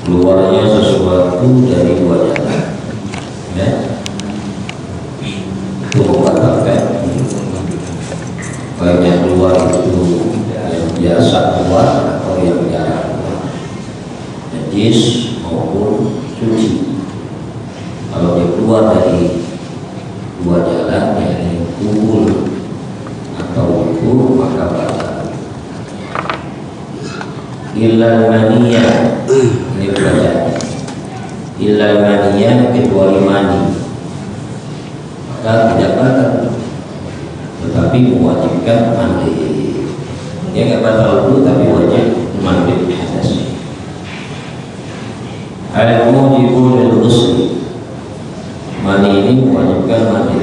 keluarnya sesuatu dari dua jalan, ya, itu membatalkan. Baiknya keluar itu yang biasa keluar atau yang jarang keluar, najis maupun suci. Kalau dia keluar dari dua jalan, yaitu kubur atau wudu, maka batal. Illal maniyah, ini bacaan. Illal maniyah, kecuali mani, maka tidak batal, tetapi mewajibkan mandi. Dia nggak batal dulu, tapi wajib mandi hadas. Al-mujibu lil ghusl, mani ini mewajibkan mandi.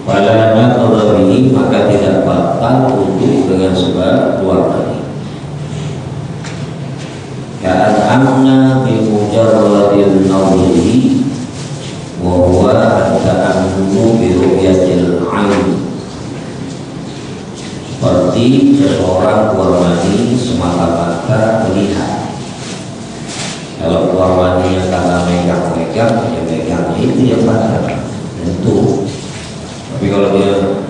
Wala naqdha bihi, maka tidak batal untuk dengan sebab keluar mani. Ka'anna bi mujarradil nawli wa huwa at-ta'ammulu bi ru'yatil 'ain. Seperti seseorang keluar mani semata-mata melihat. Kalau keluar mani karena megang-megang, ya megang itu yang batal, tentu. Tapi kalau dia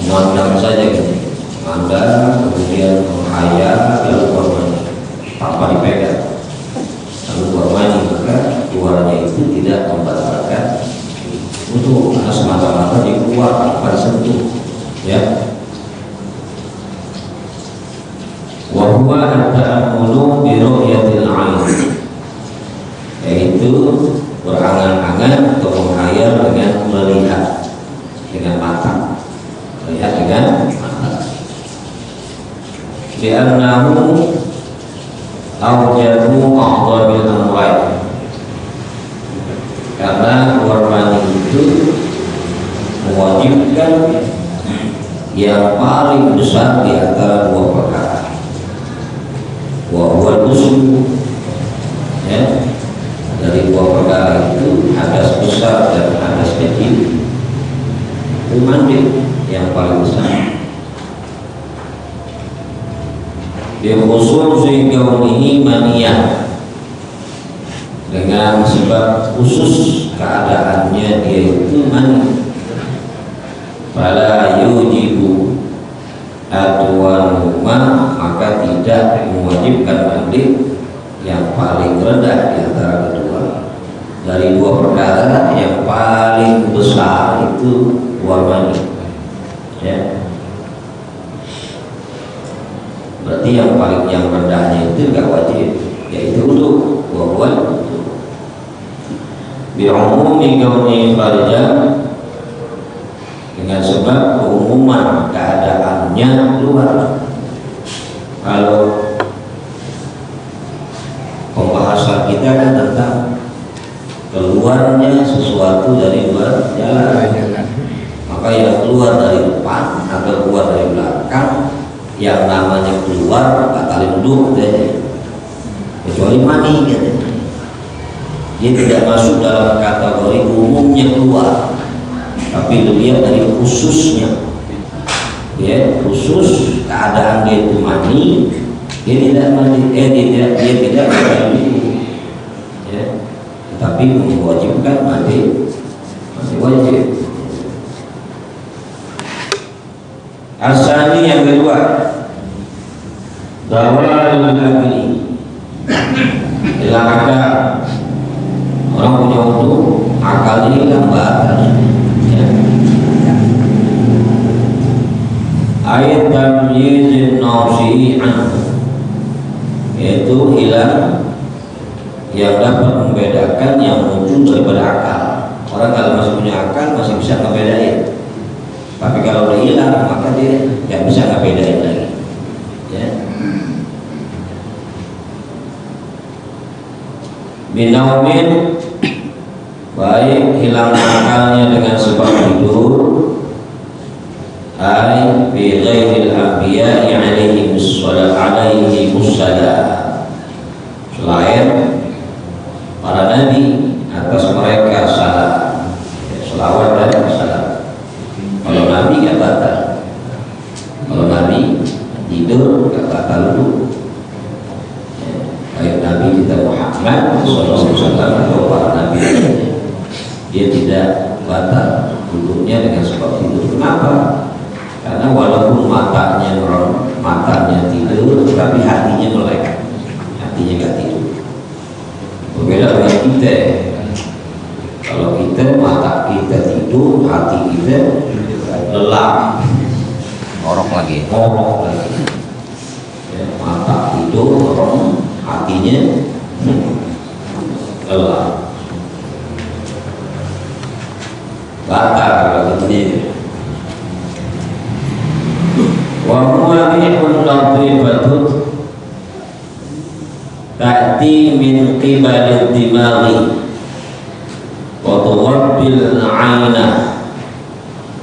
memandang saja gitu, memandang kemudian menghayal lalu keluar mani tanpa dipegang, lalu keluar mani, maka keluarnya itu tidak membatalkan wudu, karena semata-mata dia keluar tanpa disentuh, ya. Wa huwa at-ta'ammulu bi ru'yatil 'ain, yaitu berangan-angan atau menghayal dengan melihat dengan mata, melihat dengan mata. Li'annahu awjadu a'dhabil amrayn, karena keluar mani itu mewajibkan yang paling besar di antara dua perkara. Wa huwa al-ghusl, ya, dari dua perkara itu hadas besar dan hadas kecil. Itu mandi yang paling besar. Dia khusus kaunihi maniyah, dengan sebab khusus keadaannya dia itu mani. Fala yujibu adwanuma, maka tidak mewajibkan mandi yang paling rendah di antara kedua. Dari dua perkara yang paling besar itu keluar mani, ya. Berarti yang paling yang rendahnya itu enggak wajib, yaitu wudu, wudu. Bi umumi kauni farja, dengan sebab keumuman keadaannya keluar. Kalau pembahasan kita kan tentang keluarnya sesuatu dari dua jalan, maka yang keluar dari depan atau keluar dari belakang, yang namanya keluar batalin wudu, kecuali mani, katanya. Dia tidak masuk dalam kategori umumnya keluar, tapi dilihat dari khususnya, ya, khusus keadaan dia itu mani, dia tidak mandi, dia tidak mandi, ya, tetapi mewajibkan mandi, masih wajib. Asani yang kedua, zawalul akli, hilang akal. Orang punya wudu, akal ini kan batal, ya. Ayat tamyizin nafsi anhu, yaitu hilang yang dapat membedakan yang muncul daripada akal. Orang kalau masih punya akal masih bisa ngebedain, tapi kalau udah hilang maka dia nggak bisa ngebedain lagi, ya. Binaumin, baik hilang akalnya dengan sebab tidur, ay bi ghairil anbiya'i alaihi wassalam, selain para nabi atas mereka salah, selawat dan salam. Kalau nabi nggak batal, kalau nabi tidur nggak batal dulu, baik Nabi kita Muhammad SAW atau para nabi lainnya, dia tidak batal wudhunya dengan sebab tidur. Kenapa? Karena walaupun matanya tidur, tapi hatinya melek, hatinya nggak tidur. Berbeda dengan kita. Kalau kita mata kita tidur, hati kita lelah, ngorok lagi. Ya, mata tidur, ngorok, hatinya lelah. Batal kalau begini. Wa huwa bihun latifatun ta'ti min qibali dimaghi wa tuwabbil 'aina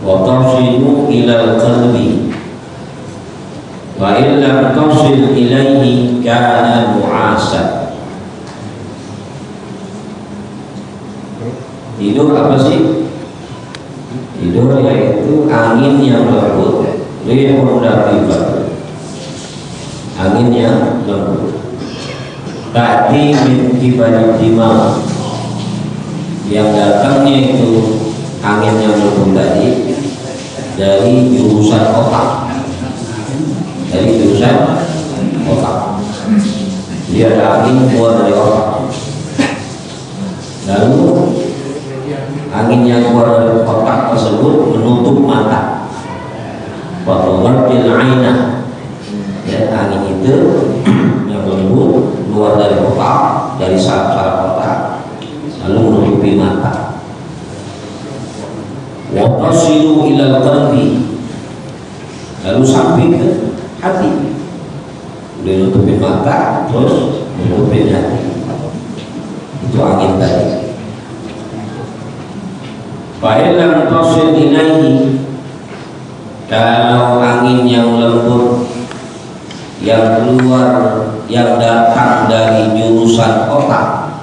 wa tasilu ila al-qalbi wa illa tasil ilaihi kana mu'asad. Tidur apa sih? Tidur yaitu angin yang lembut, rihun latifah, angin yang lembut. Tadi min qibali dimagh, yang datangnya itu angin yang lembut tadi dari jurusan otak, dia ada angin keluar dari otak. Lalu angin yang keluar dari otak tersebut menutup mata. Watawabbil aina, ya, angin itu yang lembut keluar dari otak, dari saraf-saraf otak, lalu menutupi mata. Watasilu ilal qalbi, lalu sampai ke hati. Udah nutupin mata, terus menutupin hati. Itu angin tadi. Fa'ilam tasil ilaihi, kalau angin yang lembut yang keluar, yang datang dari jurusan otak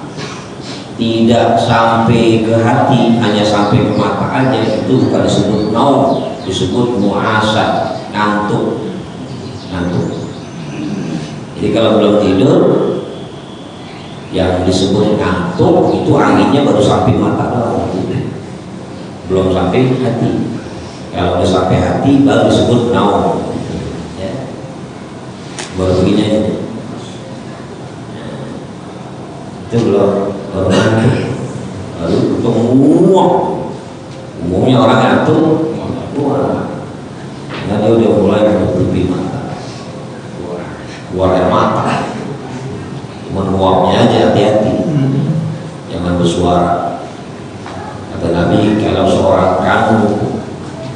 tidak sampai ke hati, hanya sampai ke mata aja, itu bukan disebut naum, disebut mu'asad, ngantuk. Jadi kalau belum tidur, yang disebut ngantuk itu anginnya baru sampai mata doang, belum sampai hati. Kalau udah sampai hati baru disebut naum, ya. Baru begini aja. Itu belum ngantuk. Lalu itu umumnya orang ngantuk, karena dia udah mulai menutupi mata, keluar air mata. Cuman nguapnya aja, hati-hati, jangan bersuara. Kata Nabi, kalau seorang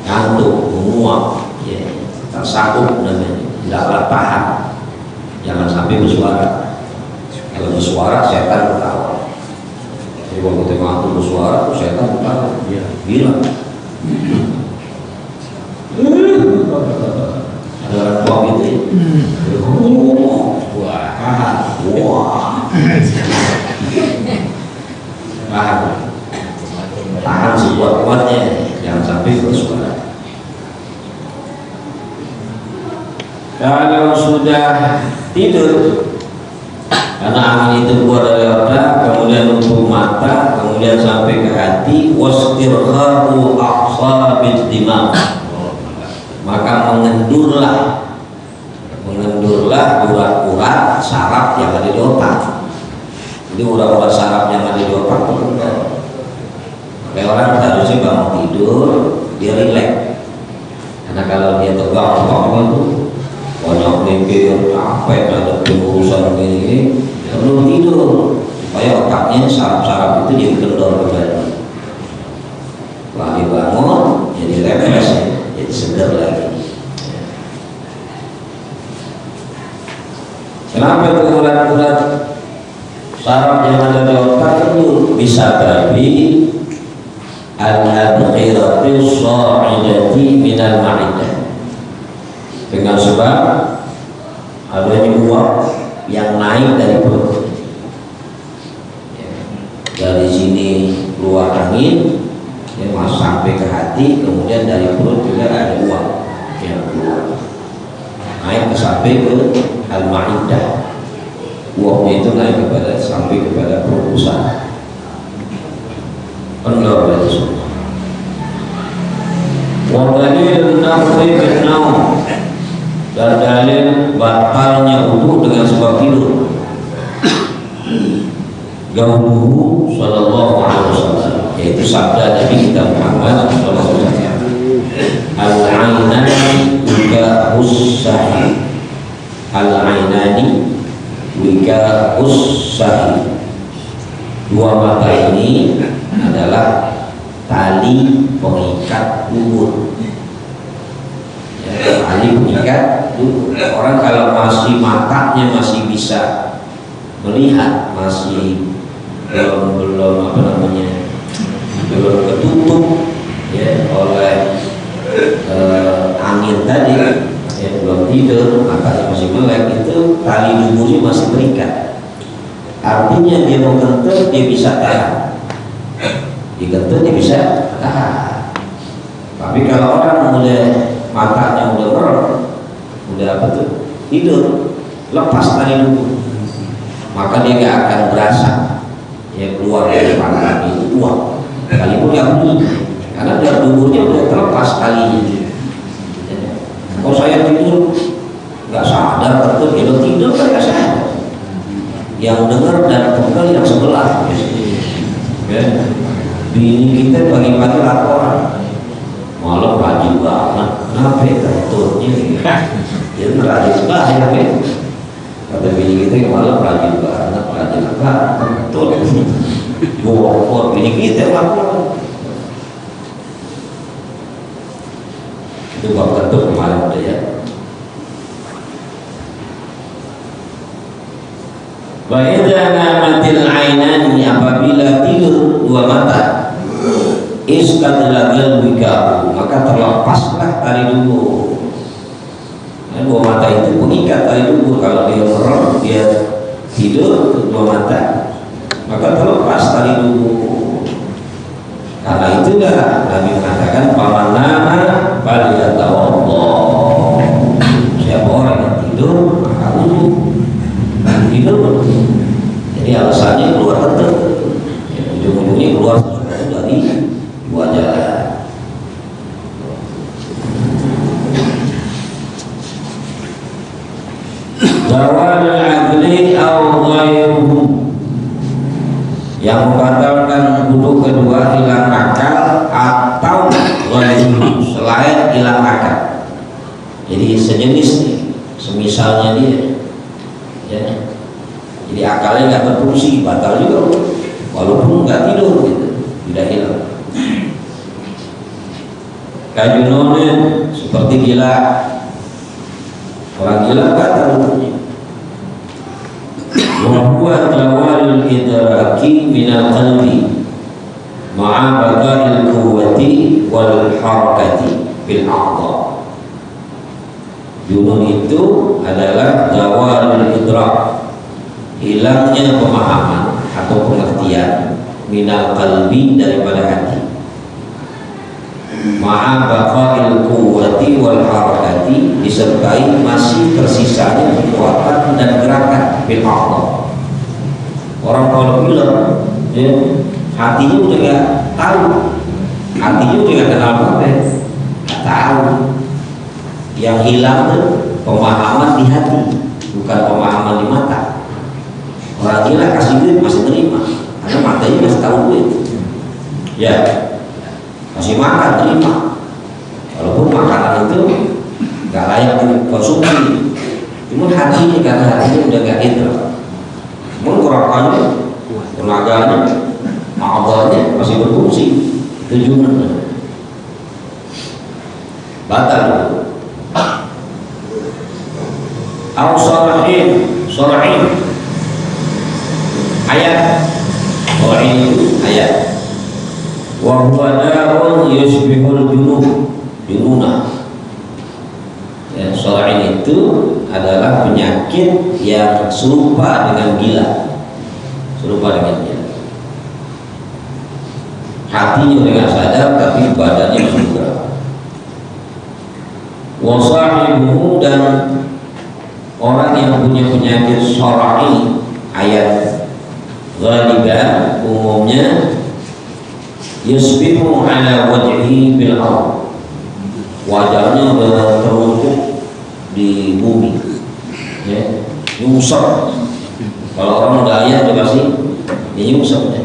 ngantuk, menguap, ya, tak sanggup namanya, tidaklah tahan, jangan sampai bersuara. Kalau bersuara, setan ketawa. Jadi kalau kita ngantuk bersuara, setan ketawa, gila. Ada orang tua gitu ya, tahan sekuat-kuatnya, jangan sampai bersuara. Kalau sudah tidur, karena angin itu keluar dari otak, kemudian menutup mata, kemudian sampai ke hati, wastirhabu aqsabil dimagh, maka mengendurlah urat-urat saraf yang ada di otak. Jadi urat-urat saraf yang ada di otak itu kendor. Kayak orang harusnya bangun tidur dia rileks, karena kalau dia tegang otaknya itu banyak mikir, capek, ada urusan ini, perlu tidur supaya otaknya, saraf-saraf itu jadi kendor kembali. Setelah dibangun jadi refresh, jadi segar lagi. Kenapa itu urat-urat saraf yang ada di otak itu bisa bagi al-adkhirati sha'idati minal ma'idah, dengan sebab adanya uap yang naik dari perut. Dari sini keluar angin yang masuk sampai ke hati, kemudian dari perut juga ada uap yang keluar naik ke sampai ke al-ma'idah. uapnya itu naik kepada sampai kepada perumusan kendor dari semua. Wadalil nafri bin naum, dan dalil batalnya wudu dengan sebab tidur. Gauluhu sallallahu alaihi wasallam, yaitu sabda Nabi kita Muhammad sallallahu alaihi wasallam, al-ainani wika ussahi, al-ainani wika ussahi, dua mata ini adalah tali pengikat dubur. Ya, tali pengikat dubur. Orang kalau masih matanya masih bisa melihat, masih belum apa namanya, belum ketutup ya oleh angin tadi, ya, belum tidur, matanya masih melek, itu tali duburnya masih terikat. Artinya dia mau kentut, dia bisa tahan, dikentut dia bisa tahan. Tapi kalau orang udah matanya udah merem, udah apa tuh, tidur, lepas tali dubur, maka dia gak akan berasa ya keluar dari pantat itu kuat, sekalipun yang bunyi, karena dari duburnya udah terlepas talinya. Kalau saya tidur nggak sadar, betul kalau tidur kan nggak sadar, yang dengar dan pegel yang sebelah. Ya. Bini kita pagi-pagi laporan, malam rajin banget, kenapa ya kentutnya? Jadi rajin banget ya. Kata bini kita yang malam rajin banget, rajin apa? Kentut. Buat bini kita laporan. Itu bab kentut kemarin udah ya. Wa idza namatil ainani, apabila tidur dua mata, istadlagal wika, maka terlepaslah tali dubur. Nah, dua mata itu pengikat tali dubur. Kalau dia merem, dia tidur dua mata, maka terlepas tali dubur. Karena itulah Nabi mengatakan paman nama faliyatawaddo. Siapa orang yang tidur maka wudu. Tidur, jadi alasannya keluar kentut, ya, ujung-ujungnya keluar sesuatu dari wajah. Zawal al-aqli aw ghairuhu, yang membatalkan wudu kedua hilang akal atau ghairuhu, selain hilang akal. Jadi sejenis nih, semisalnya dia, ya. Jadi akalnya nggak berfungsi, batal juga, walaupun nggak tidur gitu, tidak hilang. Kajunonen, seperti gila, orang gila batal wudunya. Wa huwa tawalul idraki minal qalbi ma'a baqa'il quwwati wal harakati bil a'dha. Junun itu adalah zawalul idrak, hilangnya pemahaman atau pengertian, minal qalbi, daripada hati, ma'a baqa'il quwwati wal harakati, disertai masih tersisanya kekuatan dan gerakan bil a'dha. Orang kalau bilang ya, hatinya udah gak tahu, hatinya udah gak kenal apa, gak tahu. Yang hilang tuh pemahaman di hati, bukan pemahaman di mata. Orang gila kasih duit masih terima, karena matanya masih tahu duit. Ya, masih makan terima, walaupun makanan itu gak layak dikonsumsi. Cuma hatinya, karena hatinya udah gak hidra, menggerakannya, tenaganya, ma'adahnya masih berfungsi. Tujuannya batal. Al-Sarahin, ayat, Sarahin itu ayat. Wa huwa da'un yusbihul jununa. Ya, Sarahin itu adalah penyakit yang serupa dengan gila, serupa dengan gila. Hatinya dengan sadar tapi badannya masih gerak. Wa sahibuhu, dan orang yang punya penyakit Sarahin ayat ghaliban umumnya yusbihu ala wajhi bil ardh, wajahnya udah teruntuk di bumi, ya, nyungsep. Kalau orang udah ayat dia pasti dia nyungsep, ya.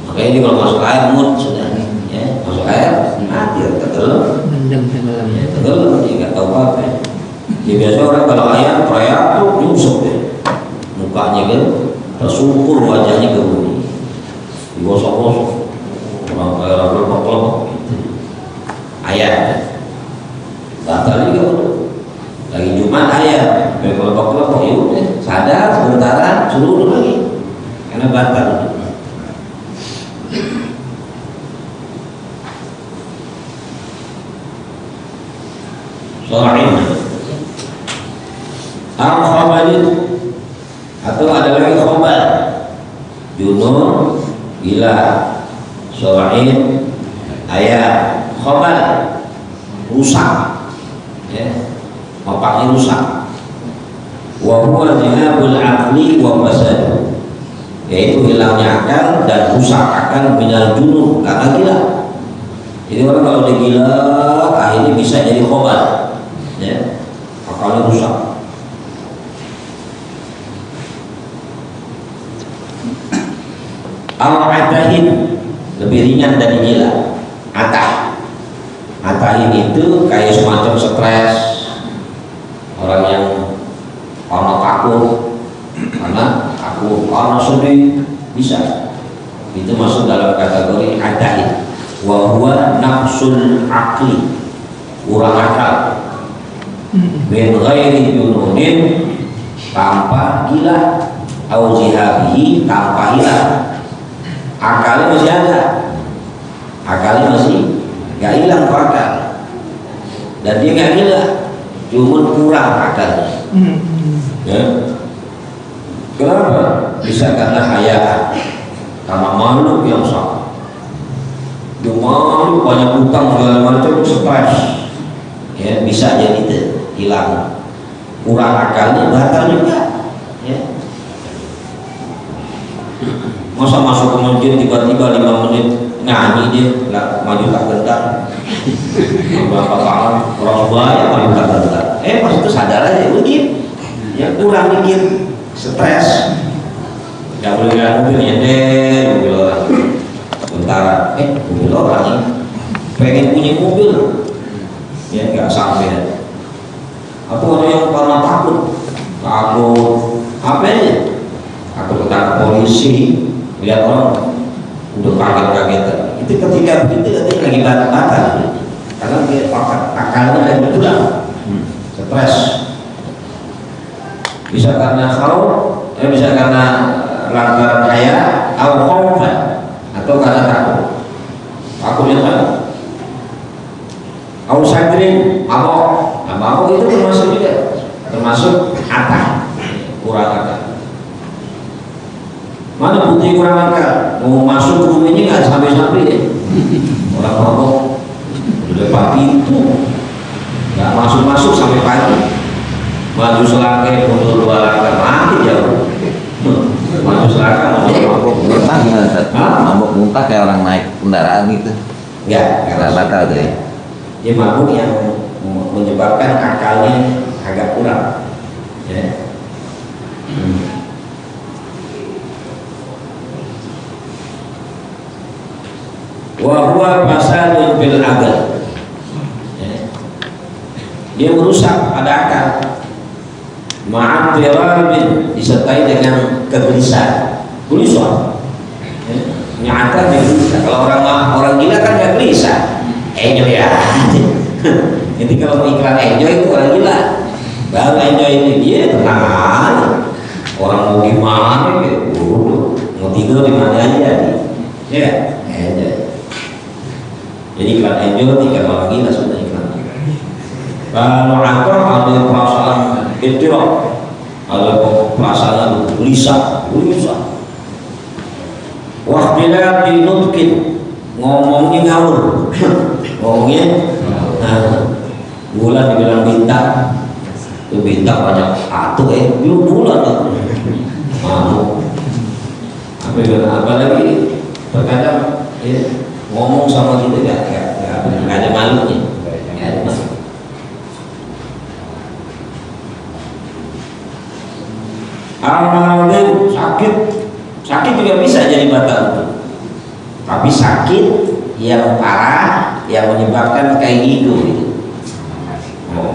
Makanya dia kalau masuk air mut sudah, ya, masuk air mati, tenggelam, tenggelam, dia nggak tahu apa. Ya. Ya biasa orang kalau ayat teriak tuh nyungsep, ya. Mukanya kan tersungkur, wajahnya ke bumi, digosok-gosok. Orang kayak kelompok ayat batal juga udah. Lagi Jumat ayat kelompok ya udah sadar sementara suruh lagi karena batal. Soalnya al-khabalit atau ada lagi khabar junun gila so'in ayat khobar rusak, ya, otaknya rusak. Wa huwa jihabul aqli wa fasad, yaitu hilangnya akal dan rusak akal minal junun karena gila. Jadi orang kalau dia gila akhirnya bisa jadi khobar, ya, akalnya rusak. Al-atahin lebih ringan dari gila. Atahin itu kayak semacam stres, orang yang karena sedih bisa, itu masuk dalam kategori atahin. Wa huwa nafsul aqli, kurang akal, min ghairi jununin, tanpa gila, au zihabihi, tanpa hilang. Akalnya masih ada, akalnya masih nggak hilang tuh akal, dan dia nggak gila, cuma kurang akalnya. Ya. Kenapa? Bisa karena hayaan, karena malu yang sama. Dia malu, banyak hutang segala macam, stres. Ya, bisa jadi hilang, kurang akalnya, batal juga. Ya. Masa masuk ke masjid tiba-tiba 5 menit nyanyi dia nggak maju tak gentar, berapa tahun orang Surabaya maju tak gentar, pas itu sadar aja udah ya kurang dikit, stres, nggak boleh lihat mobil nyender, mobil orang bentar, mobil orang ini pengen punya mobil, ya nggak sampai. Atau ada yang karena takut apa aja, takut ketangkap polisi. Lihat orang udah kaget-kagetan, itu ketika begitu lagi batal, karena dia akalnya ada berkurang, stres. Bisa karena bisa karena lantaran kaya, atau karena takut yang mana? Sakrin, mabok itu termasuk juga, termasuk kurang akal. Mana bukti kurang akal? Mau masuk ke rumah ini nggak sampai-sampai ya? Orang mabok udah pagi itu nggak masuk sampai pagi. Maju selangkah mundur 2 langkah mati jauh. Maju selangkah mabok muntah gimana? Mabok muntah kayak orang naik kendaraan gitu? Nggak batal tuh ya? Dia mabuk yang menyebabkan akalnya agak kurang. Ya. Wa huwa fasadun fil aql, dia merusak pada akal, ma'atirabin, disertai dengan kegelisahan, gelisah, nyata gelisah. Kalau orang gila kan nggak gelisah, enjoy ya. Jadi kalau iklan enjoy itu orang gila, baru enjoy ini dia tenang. Orang mau gimana gitu, mau tidur di mana aja, ya enjoy. Jadi iklan enjoy tiga orang gila sudah iklan. Kalau ada perasaan itu, ada perasaan gelisah. Wah bila dinutkin ngomongnya ngawur, ngomongnya bulan dibilang bintang, itu bintang banyak atuh belum bulan tuh. apalagi terkadang ya, ngomong sama kita nggak ada malunya, nggak ada malu. Al-maradin sakit juga bisa jadi batal, tapi sakit yang parah yang menyebabkan kayak gitu,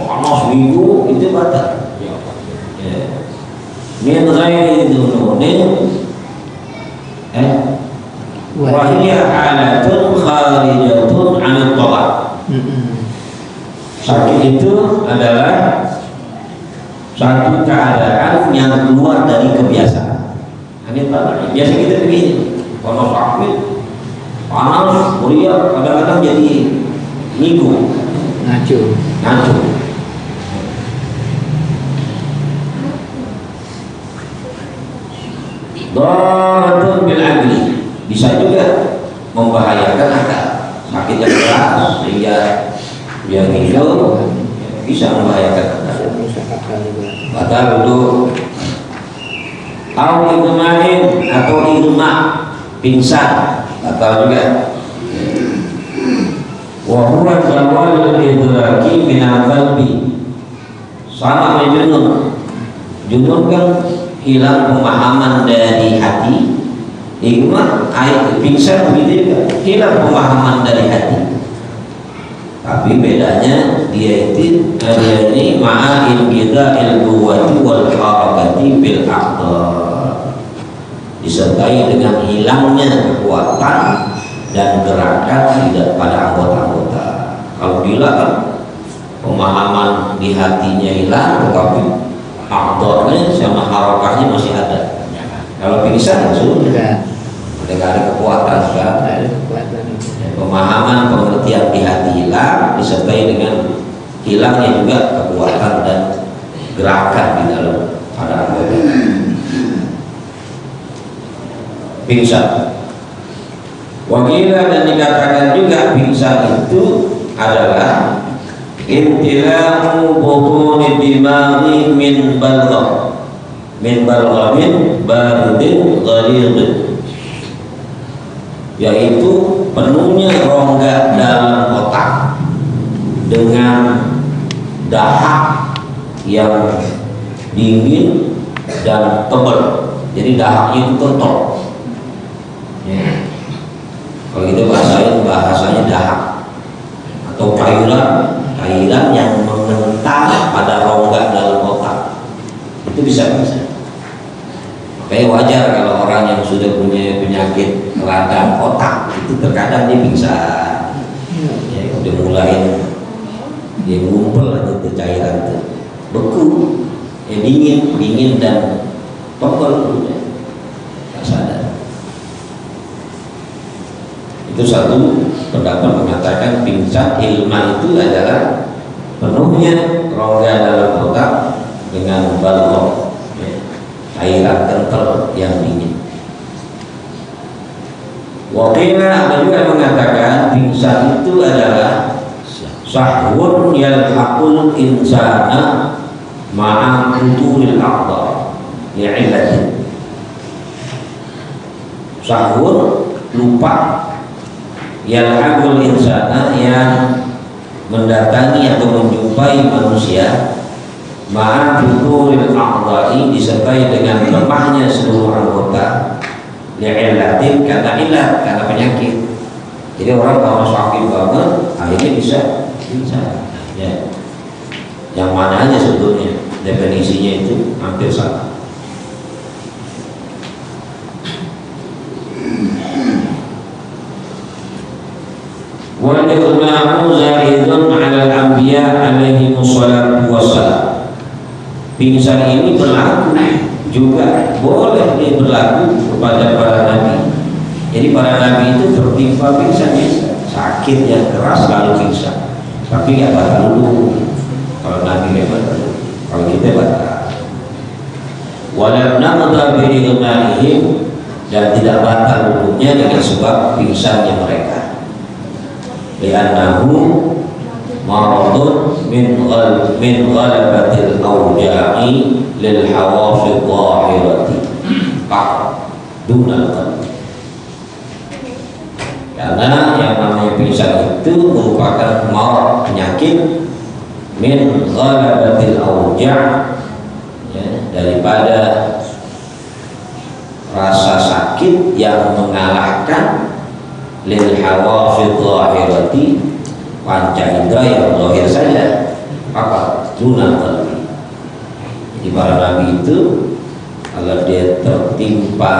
panas minggu itu batal. Min ghairi dununin wa hiya halatun kharijatun 'anil talaq. Sakit itu adalah satu keadaan yang keluar dari kebiasaan. Biasa kita begini, kalau sakit, panas, meriah, kadang-kadang jadi ngigo, ngaco. Dharatun bil aqli, bisa juga membahayakan akal. Sakit yang keras sehingga dia ngigo, bisa membahayakan akal. Batal untuk igmain atau igma, pingsan, batal juga. Wa huwa zawalul idraki min al-qalbi, sama menjunun. Junun kan hilang pemahaman dari hati. Igma, pingsan begitu juga, hilang pemahaman dari hati. Tapi bedanya dia itu ini ma'in kita il-quwwati wal harakati bil aqdar, disertai dengan hilangnya kekuatan dan gerakan tidak pada anggota-anggota. Kalau gila kan pemahaman di hatinya hilang, tapi aqdarnya sama harakahnya masih ada. Kalau pingsan sudah tidak ada kekuatan sudah. Pemahaman pengertian di hati hilang disertai dengan hilangnya juga kekuatan dan gerakan di dalam pada anggota. Pingsan. Wakila dan dikatakan juga pingsan itu adalah intilamu butuni dimaghi min balghamin baridin ghalidin, yaitu penuhnya rongga dalam otak dengan dahak yang dingin dan tebal. Jadi dahaknya itu kental. Kalau kita bahasanya dahak atau cairan yang mengental pada rongga dalam otak, itu bisa. Makanya wajar kalau orang yang sudah punya penyakit radang otak itu terkadang dia pingsan. Ya, udah mulai dia ngumpul aja tuh cairan itu, beku, dingin dan tebal, tak sadar. Itu satu pendapat mengatakan pingsan ilma itu adalah penuhnya rongga dalam otak dengan balgom, cairan kental yang dingin. Wakilnya ada juga mengatakan pingsan itu adalah sahwun yalhaqul insana ma'a kuturil aqdar ya'ilatin. Sahwun, lupa, yalhaqul insana yang mendatangi atau menjumpai manusia ma'a kuturil aqdari, disertai dengan lemahnya seluruh anggota, li'illatin, karena ilat, karena penyakit. Jadi orang kalau sakit banget akhirnya bisa ya. Yang mana aja sebetulnya definisinya itu hampir sama. Wal iqlamu zaidun 'ala al-anbiya alaihi wassalatu wassalam. Pingsan ini berlaku juga, boleh dia berlaku kepada para nabi. Jadi para nabi itu tertimpa pingsan, sakit yang keras lalu pingsan, tapi nggak batal dulu. Kalau nabi nggak batal, kalau kita batal. Walau naqda bi igmanihim, dan tidak batal dulunya dengan sebab pingsannya mereka. Li'annahu maradun min ghalabatil awja'i lil hawafi dhahirati. dunal qalbi. Karena yang namanya pingsan itu merupakan maut, penyakit min ghalabatil auja', ya, daripada rasa sakit yang mengalahkan lil hawafidh zahirati, panca indera yang zahir saja, apa dunal qalbi. Jadi para nabi itu kalau dia tertimpa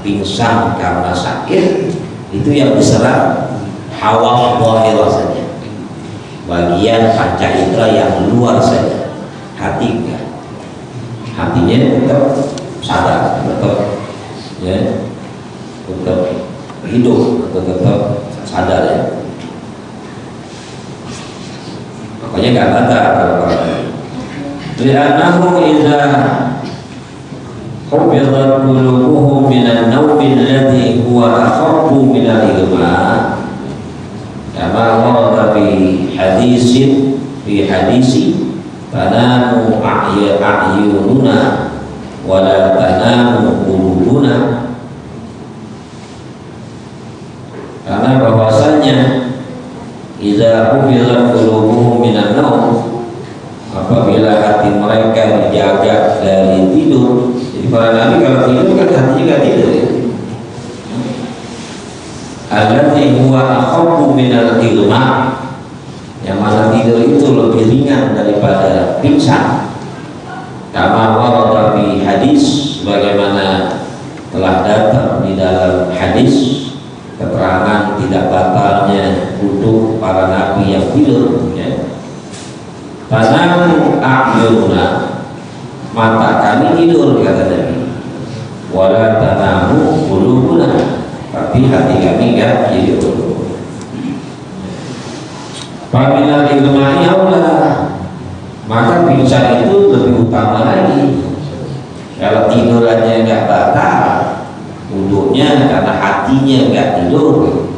pingsan karena sakit, itu yang diserang hawa zahirah saja, bagian panca indera yang luar saja, hati enggak. Hatinya tetap sadar, tetap ya, tetap hidup, tetap sadar ya. Makanya nggak batal kalau li'annahu idza hubidat qulubuhum minan nawmi alladhi huwa akhaffu minal igma', kama warada fi hadisi tanamu a'yununa wa la tanamu qulubuna. Karena bahwasanya idza hubidat qulubuhum minan nawm, apabila hati mereka dijaga dari tidur. Jadi para nabi kalau tidur kan hatinya nggak tidur ya. Allati huwa akhaffu minal igma', yang mana tidur itu lebih ringan daripada pingsan. Kama warada fi hadis, sebagaimana telah datang di dalam hadis keterangan tidak batalnya wudu para nabi yang tidur ya. Tanamu a'yununa, mata kami tidur kata Nabi, wala tanamu qulubuna, tapi hati kami enggak tidur. Pamina igma'i aula, maka pingsan itu lebih utama lagi. Kalau tidur aja enggak batal wudunya karena hatinya enggak tidur,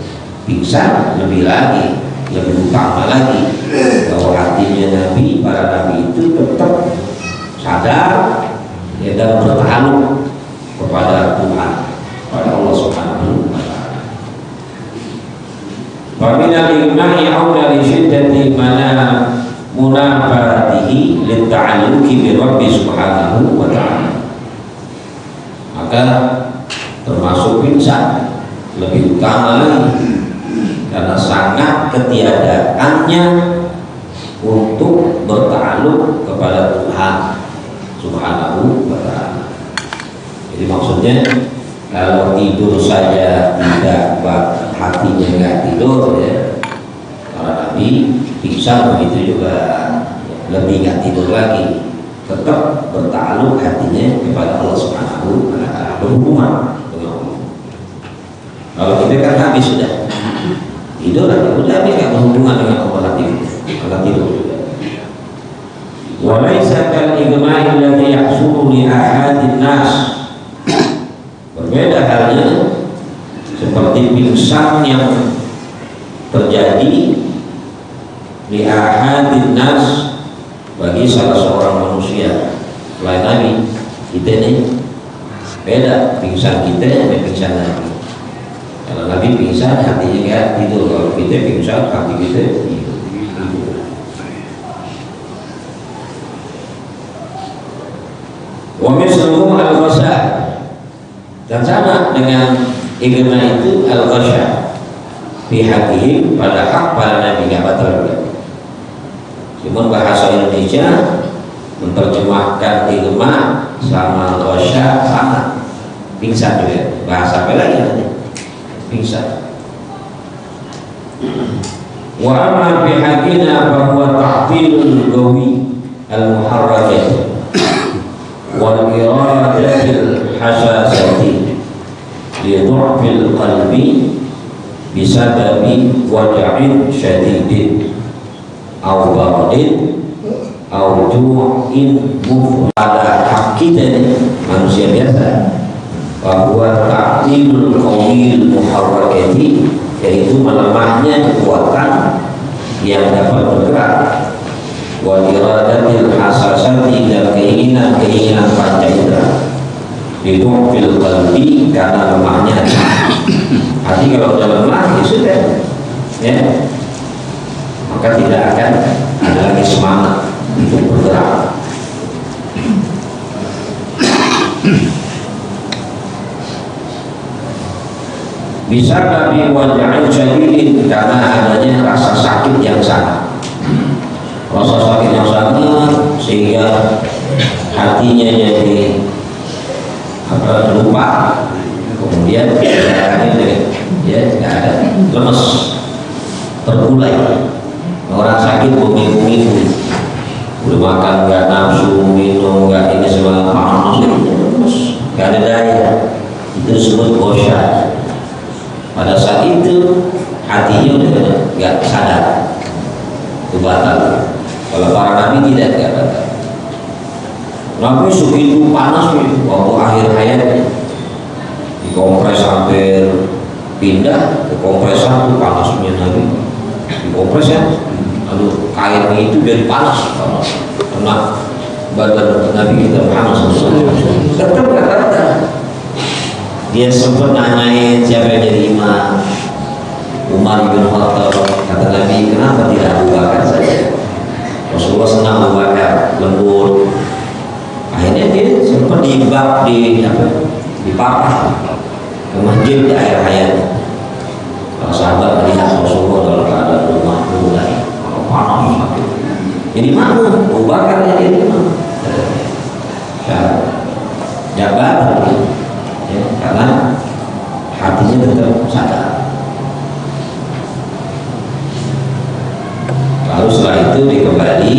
pingsan lebih lagi, lebih utama lagi. Bahwa hatinya Nabi, para Nabi itu tetap sadar ya, dan bertahan kepada Tuhan, pada Allah Subhanahu wa ta'ala. Wa min al-igma'i aula li shiddati munafatihi li ta'alluqi bi Rabbi Subhanahu wa ta'ala. Maka termasuk pingsan lebih utama lagi karena sangat ketiadaannya untuk bertakluk kepada Tuhan Subhanahu wa ta'ala. Jadi maksudnya kalau tidur saja tidak, hatinya nggak tidur ya, para nabi pingsan begitu juga lebih nggak tidur lagi, tetap bertakluk hatinya kepada Allah Subhanahu wa ta'ala, berhubungan dengan Allah. Kalau kita kan habis sudah tidur aja, udah habis nggak berhubungan dengan Allah hati, kalau tidur juga. Walaysa kal igma'i alladhi yahsulu li ahadin nas, berbeda halnya seperti pingsan yang terjadi li ahadin nas, bagi salah seorang manusia selain Nabi. Kita ini beda, pingsan kita dengan pingsan Nabi. Kalau Nabi pingsan hatinya nggak tidur, kalau kita pingsan hati kita tidur. Wa misluhu al-ghasya, dan sama dengan igma itu al-ghasya fi haqqihim, pada hak para nabi nggak batal juga. Cuma bahasa Indonesia menerjemahkan igma sama ghasya sama, pingsan juga. Bahasa apa lagi nanti? Pingsan. Wa amma fi haqqina fa huwa ta'tilul qawi al-muharrakah wal iradatil hasasati li dhu'fil qalbi bisababi waja'in syadidin aw baradin aw ju'in mufrad. Pada hak kita manusia biasa, bahwa ta'tilul qawil muharrakati, yaitu melemahnya kekuatan yang dapat bergerak, wa iradatil hasasati, dan keinginan panca indera, Lidhufil qalbi, karena lemahnya hati. Kalau udah lemah ya sudah, ya, maka tidak akan ada lagi semangat untuk bergerak. Bisa Nabi wajahnya syadidin, karena adanya rasa sakit yang sangat, rasa sakit yang sangat, sehingga hatinya jadi lupa, kemudian gerakannya ya nggak ada, lemes, terkulai. Orang sakit bumi-bumi, udah makan nggak nafsu, minum nggak, ini semua panas, lemes, nggak ada daya. Itu disebut gosya. Pada saat itu hatinya udah nggak sadar, itu batal. Kalau para nabi tidak batal. Nabi segitu panas waktu akhir hayatnya, dikompres hampir pindah ke kompresan, itu panasnya Nabi dikompres ya, lalu kainnya itu jadi panas kena badan Nabi kita Muhammad SAW. Tetap kata dia sempat nanyain siapa yang jadi imam, Umar bin Khattab. Kata Nabi, kenapa tidak Abu Bakar saja? Rasulullah senang Abu Bakar, lembut. Akhirnya dia sempat dipapah ke masjid di akhir hayatnya. Para sahabat melihat Rasulullah dalam keadaan lemah, mulai panas sakit. Jadi mana Abu Bakar yang jadi imam? Jabat, ya, karena hatinya tetap sadar. Lalu setelah itu dikembali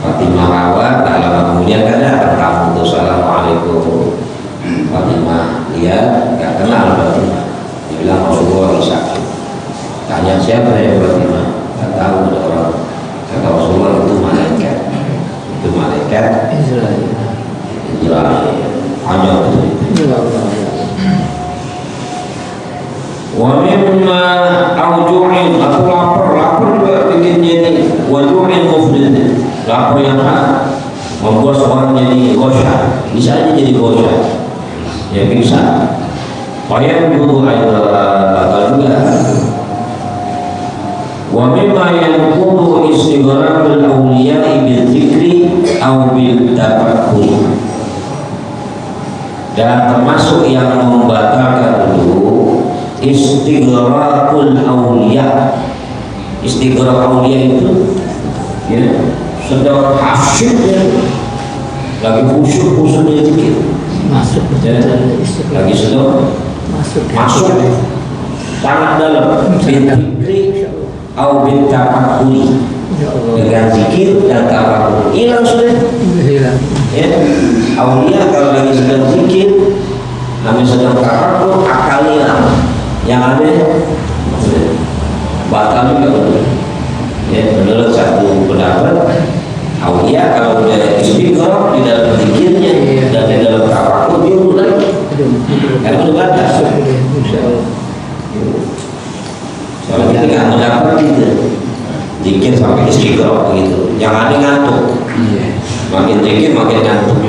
Fatimah rawat, tak lama kemudian kan datang tamu untuk assalamualaikum. Fatimah lihat, nggak kenal Fatimah. Dia bilang Rasulullah lagi sakit. Tanya siapa ya Fatimah? Nggak tahu, ada orang. Kata Rasulullah itu malaikat. Itu malaikat Israel. Hanya itu. Wa mimma auju'in, aku lapar juga bikin jadi waju'in mufrid, lapar yang membuat seorang jadi gosya, bisa aja jadi gosya, ya bisa. Payah dulu batal juga. Wa mimma yanqudu istighraqul awliya'i bil dzikri aw bil tafakkur, dan termasuk yang membatalkan dulu istighraqul awliya. Istighraq awliya itu ya sedang hasyik ya, lagi khusyuk dia zikir, masuk ya, lagi sedang masuk sangat dalam zikri au bin tafakkuri, dengan zikir dan tafakkur hilang sudah hilang ya. Awliya kalau lagi sedang zikir, kami sedang tafakkur, akal hilang, yang ada batal juga. Ya, menurut satu pendapat, awliya kalau udah istiqomah di dalam zikirnya dan di dalam tafakkur, dia mulai karena udah batas. Soalnya kita nggak mendapat gitu zikir sampai istiqomah begitu, yang ada ngantuk. Makin zikir makin ngantuk,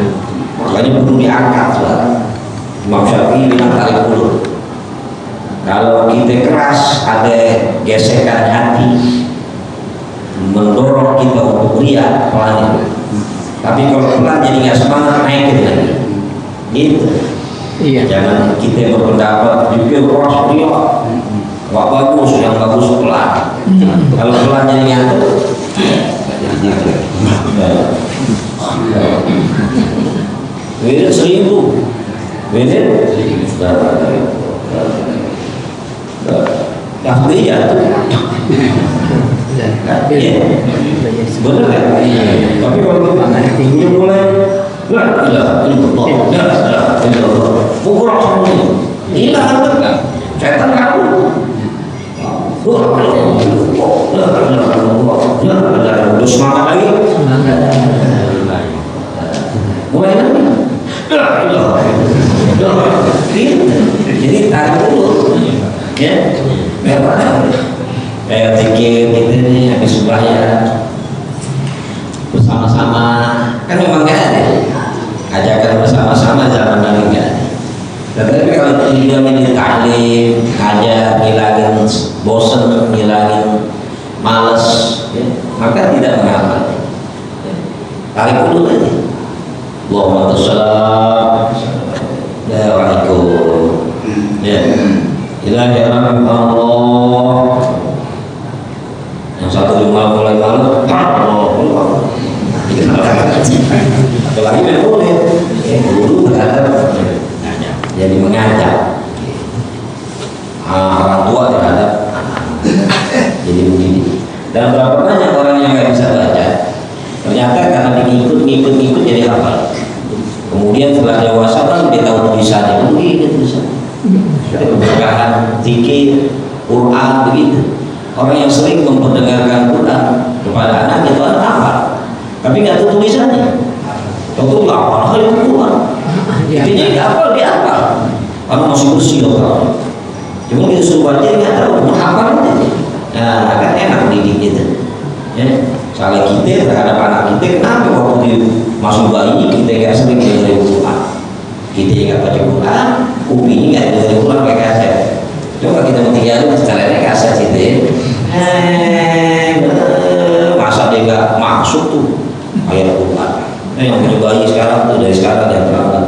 makanya perlu diangkat. Imam Syafi'i bilang tarik ulur. Kalau kita keras, ada gesekan hati, mendorong kita untuk riak pelan. Tapi kalau pelan jadi nggak semangat, naikin lagi. Gitu. Iya. Jangan kita berpendapat juga keras riak, nggak bagus, yang bagus pelan. Kalau pelan jadi ngantuk, beda 1000, beda. Tahliya tuh benar kan? Tapi kalau dia mulai pukul semuanya hilang kan? Setan kabur. Udah semangat lagi, mulai lagi. Jadi tarik dulu ya, memang kayak zikir gitu nih, habis sembahyang bersama-sama kan memang gak ada ajakan bersama-sama zaman ketiga ini taklim, ngajar, ngilangin bosen, ngilangin males, ya, maka tidak mengapa. Ya, tarik dulu aja. Allahumma tassalam. Ya waalaikum. Ya. Ilahi Allah. Yang satu mulai malu, Allah. Apalagi yang boleh, guru terhadap jadi mengajak orang tua terhadap anak, jadi begini. Dan berapa banyak orang yang nggak bisa baca, ternyata karena ngikut jadi hafal. Kemudian setelah dewasa kan dia tahu tulisannya, begitu tulisannya. Keberkahan zikir, Quran begitu. Orang yang sering memperdengarkan Quran kepada anak itu anak hafal, tapi nggak tahu tulisannya. Tahu hafal hal yang Quran. Intinya hafal dia hafal, karena masih bersih orang. Cuma kita suruh baca nggak tahu, menghafal aja. Nah, akan enak didik kita. Ya, salah kita terhadap anak kita, kenapa waktu dia masuk bayi kita nggak sering dengerin Quran? Kita nggak baca Quran, kupingnya nggak dengerin Quran pakai kaset. Coba kita tinggalin sekalian kaset itu ya. Masa dia nggak masuk tuh ayat Quran. Yang punya bayi sekarang tuh dari sekarang yang berangkat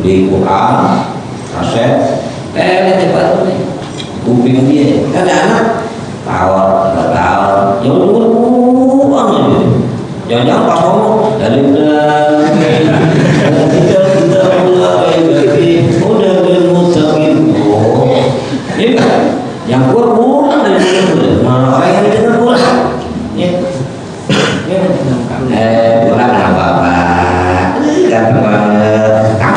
di Quran, kaset, cepat nih, kuping dia. Ada anak tawar, ya udah Quran aja. Jangan-jangan pas ngomong dari kita udah bermustaqim. Ini kan yang kuat Quran dari dulu. Nah, orang yang dengar Quran, ya, Quran apa-apa, kan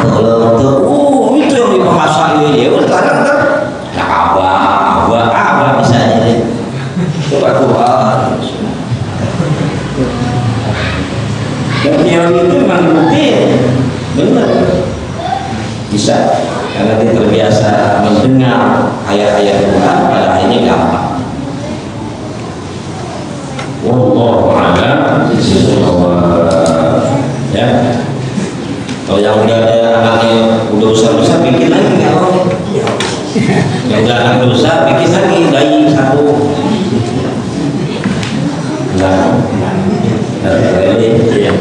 kalau tuh, itu yang dimasalah ya, udah kadang kan, nak apa misalnya deh, coba Quran. Dan yang itu memang bukti benar bisa, karena dia terbiasa mendengar ayat-ayat Quran, pada akhirnya gampang. Wallahu a'lam bishawab. Ya, kalau yang udah ada anaknya udah besar bikin lagi kalau yang udah anak besar bikin lagi bayi satu. Nah, ini ya.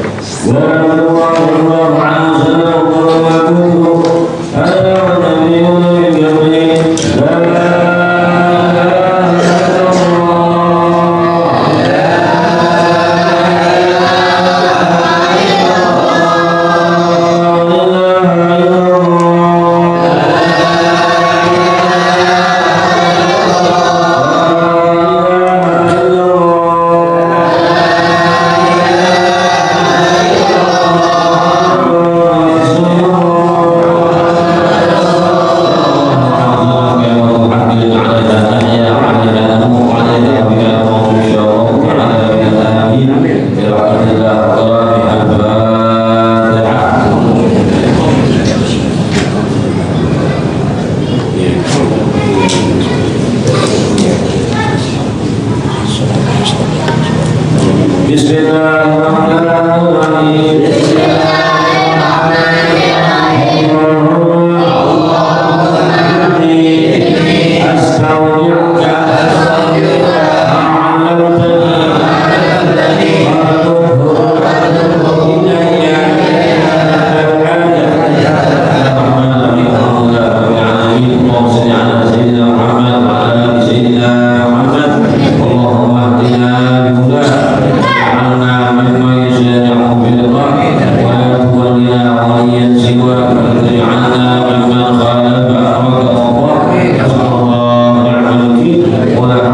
ولا